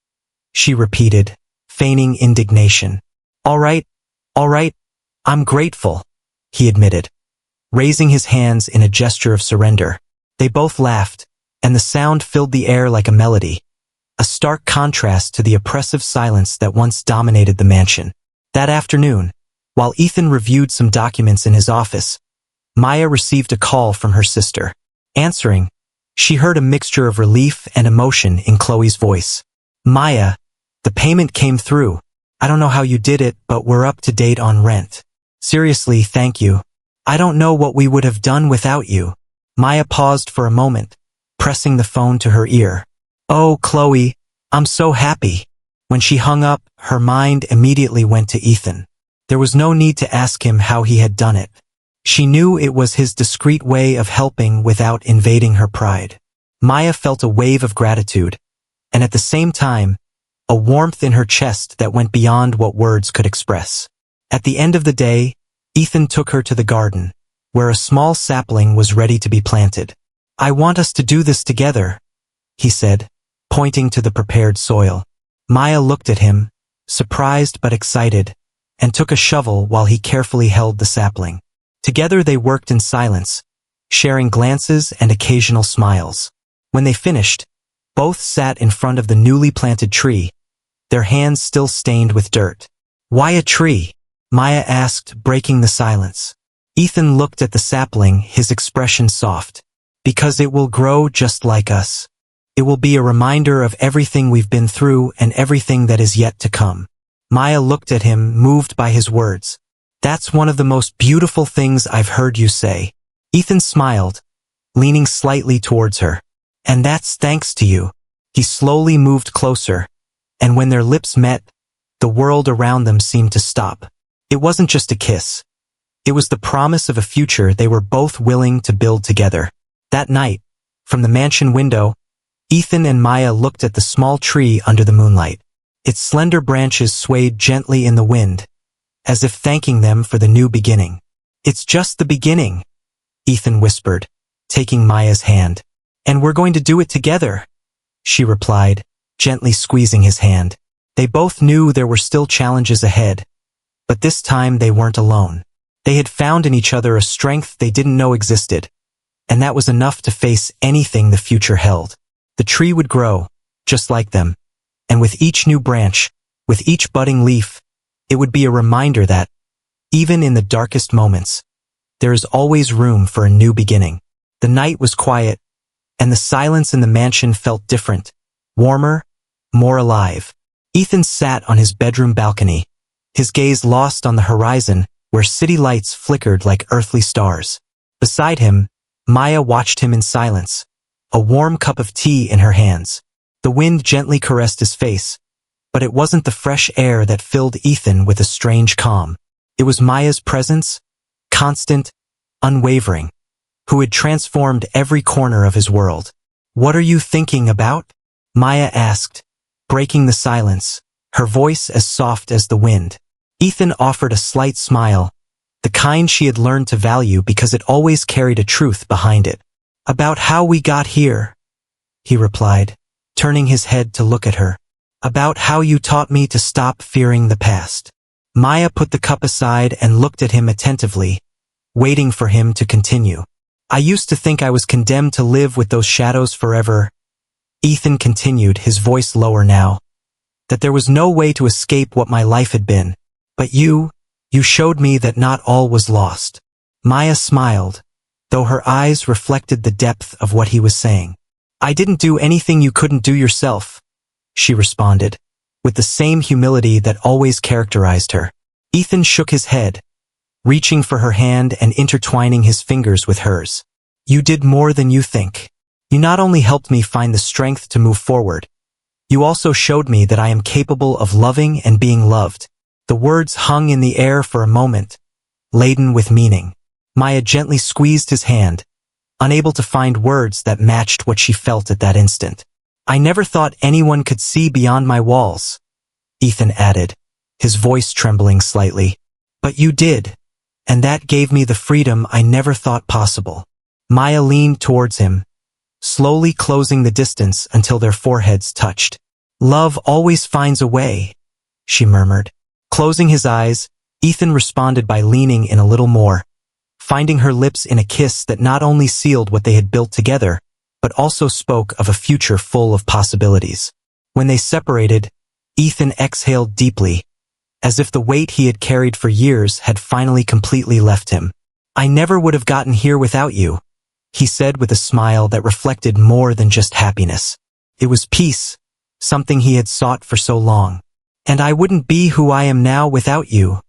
She repeated, feigning indignation. All right, I'm grateful, he admitted, raising his hands in a gesture of surrender. They both laughed, and the sound filled the air like a melody, a stark contrast to the oppressive silence that once dominated the mansion. That afternoon, while Ethan reviewed some documents in his office, Maya received a call from her sister. Answering, she heard a mixture of relief and emotion in Chloe's voice. Maya, the payment came through. I don't know how you did it, but we're up to date on rent. Seriously, thank you. I don't know what we would have done without you. Maya paused for a moment, pressing the phone to her ear. Oh, Chloe, I'm so happy. When she hung up, her mind immediately went to Ethan. There was no need to ask him how he had done it. She knew it was his discreet way of helping without invading her pride. Maya felt a wave of gratitude, and at the same time, a warmth in her chest that went beyond what words could express. At the end of the day, Ethan took her to the garden, where a small sapling was ready to be planted. I want us to do this together, he said, pointing to the prepared soil. Maya looked at him, surprised but excited, and took a shovel while he carefully held the sapling. Together they worked in silence, sharing glances and occasional smiles. When they finished, both sat in front of the newly planted tree, their hands still stained with dirt. Why a tree? Maya asked, breaking the silence. Ethan looked at the sapling, his expression soft. Because it will grow just like us. It will be a reminder of everything we've been through and everything that is yet to come. Maya looked at him, moved by his words. That's one of the most beautiful things I've heard you say. Ethan smiled, leaning slightly towards her. And that's thanks to you. He slowly moved closer, and when their lips met, the world around them seemed to stop. It wasn't just a kiss. It was the promise of a future they were both willing to build together. That night, from the mansion window, Ethan and Maya looked at the small tree under the moonlight. Its slender branches swayed gently in the wind, as if thanking them for the new beginning. It's just the beginning, Ethan whispered, taking Maya's hand. And we're going to do it together, she replied, gently squeezing his hand. They both knew there were still challenges ahead, but this time they weren't alone. They had found in each other a strength they didn't know existed, and that was enough to face anything the future held. The tree would grow, just like them, and with each new branch, with each budding leaf, it would be a reminder that, even in the darkest moments, there is always room for a new beginning. The night was quiet, and the silence in the mansion felt different, warmer, more alive. Ethan sat on his bedroom balcony, his gaze lost on the horizon where city lights flickered like earthly stars. Beside him, Maya watched him in silence, a warm cup of tea in her hands. The wind gently caressed his face, but it wasn't the fresh air that filled Ethan with a strange calm. It was Maya's presence, constant, unwavering, who had transformed every corner of his world. "What are you thinking about?" Maya asked, breaking the silence, her voice as soft as the wind. Ethan offered a slight smile, the kind she had learned to value because it always carried a truth behind it. "About how we got here," he replied, turning his head to look at her. "About how you taught me to stop fearing the past." Maya put the cup aside and looked at him attentively, waiting for him to continue. "I used to think I was condemned to live with those shadows forever," Ethan continued, his voice lower now, "that there was no way to escape what my life had been. But you showed me that not all was lost." Maya smiled, though her eyes reflected the depth of what he was saying. "I didn't do anything you couldn't do yourself," she responded, with the same humility that always characterized her. Ethan shook his head, reaching for her hand and intertwining his fingers with hers. "You did more than you think. You not only helped me find the strength to move forward, you also showed me that I am capable of loving and being loved." The words hung in the air for a moment, laden with meaning. Maya gently squeezed his hand, unable to find words that matched what she felt at that instant. "I never thought anyone could see beyond my walls," Ethan added, his voice trembling slightly. "But you did, and that gave me the freedom I never thought possible." Maya leaned towards him, slowly closing the distance until their foreheads touched. "Love always finds a way," she murmured. Closing his eyes, Ethan responded by leaning in a little more, finding her lips in a kiss that not only sealed what they had built together, but also spoke of a future full of possibilities. When they separated, Ethan exhaled deeply, as if the weight he had carried for years had finally completely left him. "I never would have gotten here without you," he said with a smile that reflected more than just happiness. It was peace, something he had sought for so long. "And I wouldn't be who I am now without you,"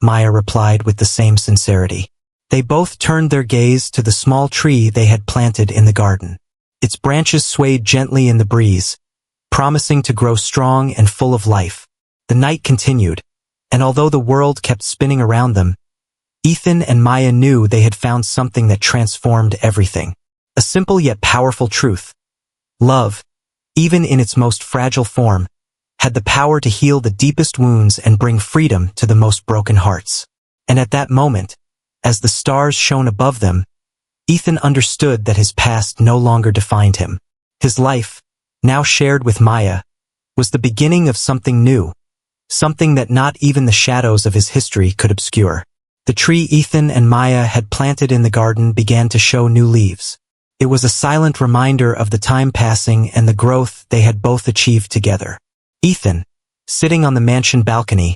Maya replied with the same sincerity. They both turned their gaze to the small tree they had planted in the garden. Its branches swayed gently in the breeze, promising to grow strong and full of life. The night continued, and although the world kept spinning around them, Ethan and Maya knew they had found something that transformed everything. A simple yet powerful truth. Love, even in its most fragile form, had the power to heal the deepest wounds and bring freedom to the most broken hearts. And at that moment, as the stars shone above them, Ethan understood that his past no longer defined him. His life, now shared with Maya, was the beginning of something new, something that not even the shadows of his history could obscure. The tree Ethan and Maya had planted in the garden began to show new leaves. It was a silent reminder of the time passing and the growth they had both achieved together. Ethan, sitting on the mansion balcony,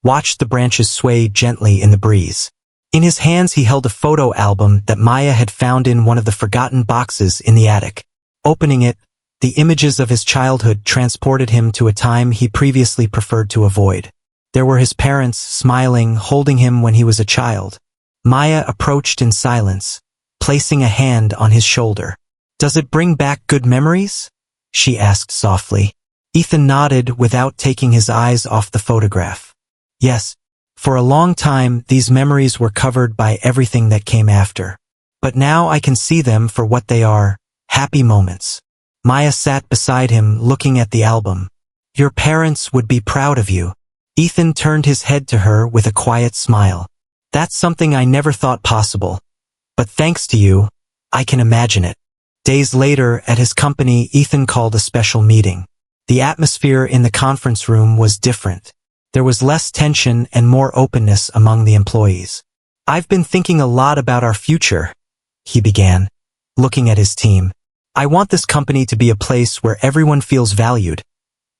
watched the branches sway gently in the breeze. In his hands he held a photo album that Maya had found in one of the forgotten boxes in the attic. Opening it, the images of his childhood transported him to a time he previously preferred to avoid. There were his parents smiling, holding him when he was a child. Maya approached in silence, placing a hand on his shoulder. "Does it bring back good memories?" she asked softly. Ethan nodded without taking his eyes off the photograph. "Yes, for a long time these memories were covered by everything that came after. But now I can see them for what they are, happy moments." Maya sat beside him looking at the album. "Your parents would be proud of you." Ethan turned his head to her with a quiet smile. "That's something I never thought possible. But thanks to you, I can imagine it." Days later, at his company, Ethan called a special meeting. The atmosphere in the conference room was different. There was less tension and more openness among the employees. "I've been thinking a lot about our future," he began, looking at his team. "I want this company to be a place where everyone feels valued,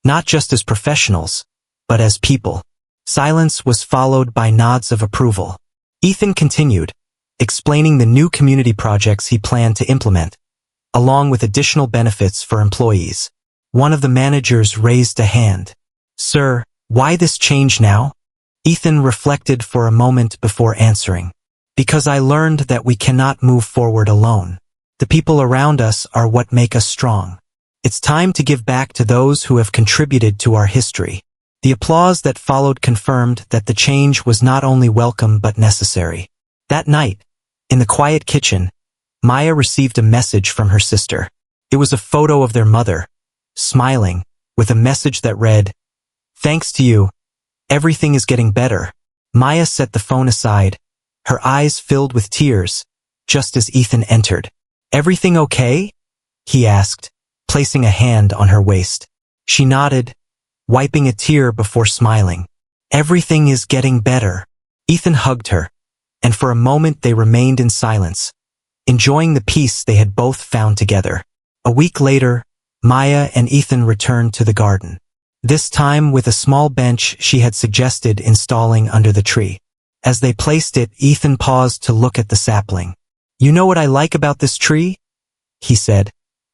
not just as professionals, but as people." Silence was followed by nods of approval. Ethan continued, explaining the new community projects he planned to implement, along with additional benefits for employees. One of the managers raised a hand. "Sir, why this change now?" Ethan reflected for a moment before answering. Because I learned that we cannot move forward alone. The people around us are what make us strong. It's time to give back to those who have contributed to our history. The applause that followed confirmed that the change was not only welcome but necessary. That night, in the quiet kitchen, Maya received a message from her sister. It was a photo of their mother, smiling, with a message that read, "Thanks to you, everything is getting better." Maya set the phone aside, her eyes filled with tears, just as Ethan entered. "Everything okay?" he asked, placing a hand on her waist. She nodded, wiping a tear before smiling. "Everything is getting better." Ethan hugged her, and for a moment they remained in silence, enjoying the peace they had both found together. A week later, Maya and Ethan returned to the garden, this time with a small bench she had suggested installing under the tree. As they placed it, Ethan paused to look at the sapling. "You know what I like about this tree?" he said,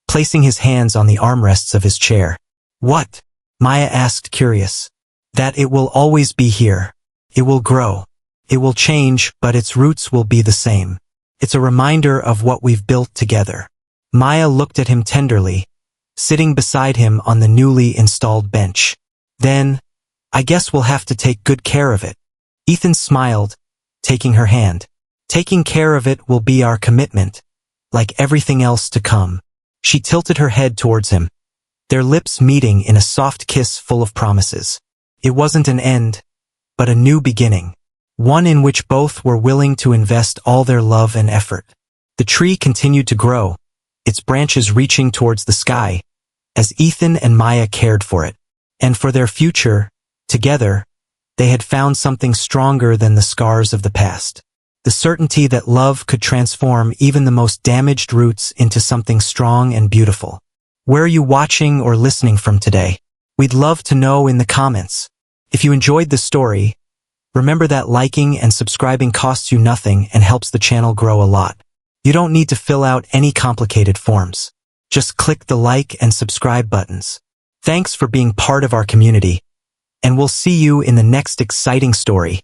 placing his hands on the armrests of his chair. "What?" Maya asked, curious. "That it will always be here. It will grow. It will change, but its roots will be the same. It's a reminder of what we've built together." Maya looked at him tenderly, sitting beside him on the newly installed bench. "Then, I guess we'll have to take good care of it." Ethan smiled, taking her hand. "Taking care of it will be our commitment, like everything else to come." She tilted her head towards him, their lips meeting in a soft kiss full of promises. It wasn't an end, but a new beginning, one in which both were willing to invest all their love and effort. The tree continued to grow, its branches reaching towards the sky, as Ethan and Maya cared for it. And for their future, together, they had found something stronger than the scars of the past. The certainty that love could transform even the most damaged roots into something strong and beautiful. Where are you watching or listening from today? We'd love to know in the comments. If you enjoyed the story, remember that liking and subscribing costs you nothing and helps the channel grow a lot. You don't need to fill out any complicated forms. Just click the like and subscribe buttons. Thanks for being part of our community, and we'll see you in the next exciting story.